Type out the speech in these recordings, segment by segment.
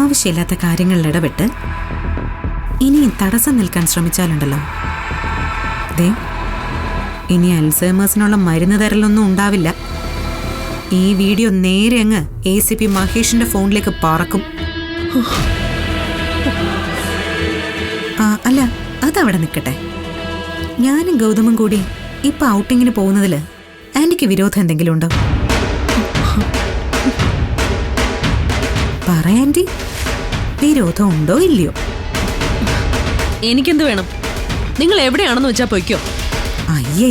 ആവശ്യമില്ലാത്ത കാര്യങ്ങളിൽ ഇടപെട്ട് ഇനിയും തടസ്സം നിൽക്കാൻ ശ്രമിച്ചാലുണ്ടല്ലോ, ദേ ഇനി അൽസൈമേഴ്സിനുള്ള മരുന്ന് തരലൊന്നും ഉണ്ടാവില്ല. ഈ വീഡിയോ നേരെ അങ്ങ് ACP മഹേഷിന്റെ ഫോണിലേക്ക് പറക്കും. അല്ല, അതവിടെ നിൽക്കട്ടെ. ഞാനും ഗൗതമും കൂടി ഇപ്പൊ ഔട്ടിങ്ങിന് പോകുന്നതില് ആന്റിക്ക് വിരോധം എന്തെങ്കിലും ഉണ്ടോ? പറയാൻറ്റി, വിരോധം ഉണ്ടോ ഇല്ലയോ? എനിക്കെന്ത് വേണം? നിങ്ങൾ എവിടെയാണെന്ന് വെച്ചാ പൊയ്ക്കോ. അയ്യേ,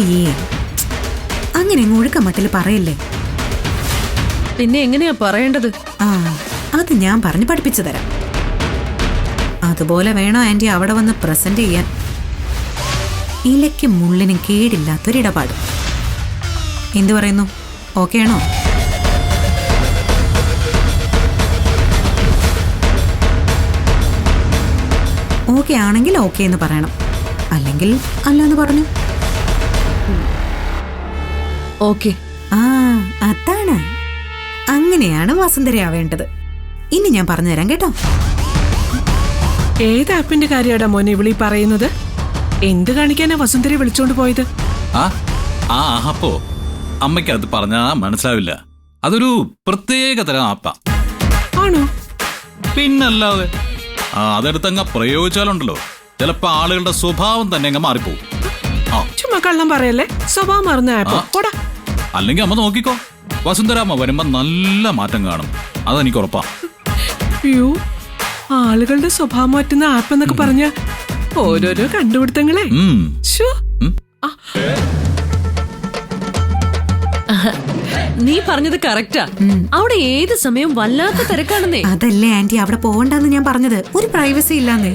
അങ്ങനെ ഒഴുക്കമട്ടിൽ പറയല്ലേ. പിന്നെ എങ്ങനെയാ പറയേണ്ടത്? അത് ഞാൻ പറഞ്ഞു പഠിപ്പിച്ചു തരാം. അതുപോലെ വേണോ ആന്റി അവിടെ വന്ന് പ്രസന്റ് ചെയ്യാൻ. ഇലയ്ക്കും മുള്ളിനും കേടില്ലാത്തൊരിടപാട്. എന്തു പറയുന്നു? ഓക്കെ ആണോ? ഓക്കെ ആണെങ്കിൽ ഓക്കെ എന്ന് പറയണം, അല്ലെങ്കിൽ അല്ലെന്ന് പറഞ്ഞു. ഓക്കെ. അതാണ്, അങ്ങനെയാണ് വസുന്ധരയാവേണ്ടത്. ഇനി ഞാൻ പറഞ്ഞുതരാം കേട്ടോ. ഏത് ആപ്പിന്റെ കാര്യമാടാ മോനെ ഇവിളി പറയുന്നത്? എന്ത് കാണിക്കാനാ വസുന്ധരയെ വിളിച്ചോണ്ട് പോയത്? അപ്പോ അമ്മയ്ക്ക് അത് പറഞ്ഞാ മനസ്സിലാവില്ല. അതൊരു പ്രത്യേക തരം ആപ്പാ. ആണോ? പിന്നല്ലാതെ. അതെടുത്തങ്ങ് പ്രയോഗിച്ചാലുണ്ടല്ലോ, ചിലപ്പോ ആളുകളുടെ സ്വഭാവം തന്നെ അങ്ങ് മാറിപ്പോവും. ചുമ്മാ കള്ളം പറയല്ലേ. സ്വഭാവം മറന്ന ആപ്പ്. അല്ലെങ്കിൽ അമ്മ നോക്കിക്കോ, വസുന്ധരാമ്മ വരുമ്പോ നല്ല മാറ്റം കാണും. അതെനിക്ക് ഉറപ്പാ. അയ്യോ, ആളുകളുടെ സ്വഭാവം മാറ്റുന്ന ആപ്പ് എന്നൊക്കെ പറഞ്ഞ ഓരോരോ കണ്ടുപിടുത്തങ്ങളെ. നീ പറഞ്ഞത് കറക്റ്റാ. അവിടെ ഏത് സമയം വല്ലാത്ത തിരക്കാണെന്നേ. അതല്ലേ ആന്റി അവിടെ പോകണ്ടെന്ന് ഞാൻ പറഞ്ഞത്. ഒരു പ്രൈവസി ഇല്ലാന്നേ.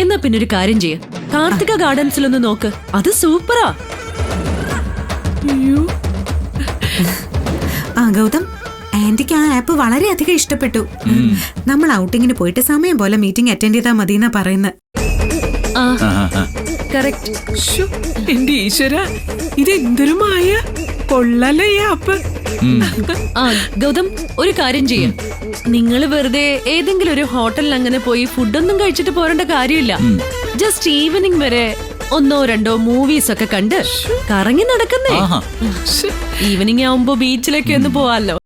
എന്നാ പിന്നെ ഒരു കാര്യം ചെയ്യ, കാർത്തിക ഗാർഡൻസിലൊന്ന് നോക്ക്. അത് സൂപ്പറാ. ഗൗതം, ആന്റിക്ക് ആ ആപ്പ് വളരെയധികം ഇഷ്ടപ്പെട്ടു. നമ്മൾ ഔട്ടിങ്ങിന് പോയിട്ട് സമയം പോലെ മീറ്റിംഗ് അറ്റൻഡ് ചെയ്താൽ മതി എന്നാ പറയുന്നത്. എന്റെ ഈശ്വര, ഇതെന്തൊരു മായ. കൊള്ളല്ലേ ഈ ആപ്പ്. ഗൗതം, ഒരു കാര്യം ചെയ്യാം. നിങ്ങൾ വെറുതെ ഏതെങ്കിലും ഒരു ഹോട്ടലിൽ അങ്ങനെ പോയി ഫുഡൊന്നും കഴിച്ചിട്ട് പോരേണ്ട കാര്യമില്ല. ജസ്റ്റ് ഈവനിങ് വരെ 1-2 മൂവീസ് ഒക്കെ കണ്ട് കറങ്ങി നടക്കുന്നേ. ഈവനിങ് ആവുമ്പോ ബീച്ചിലേക്ക് ഒന്ന് പോവാല്ലോ.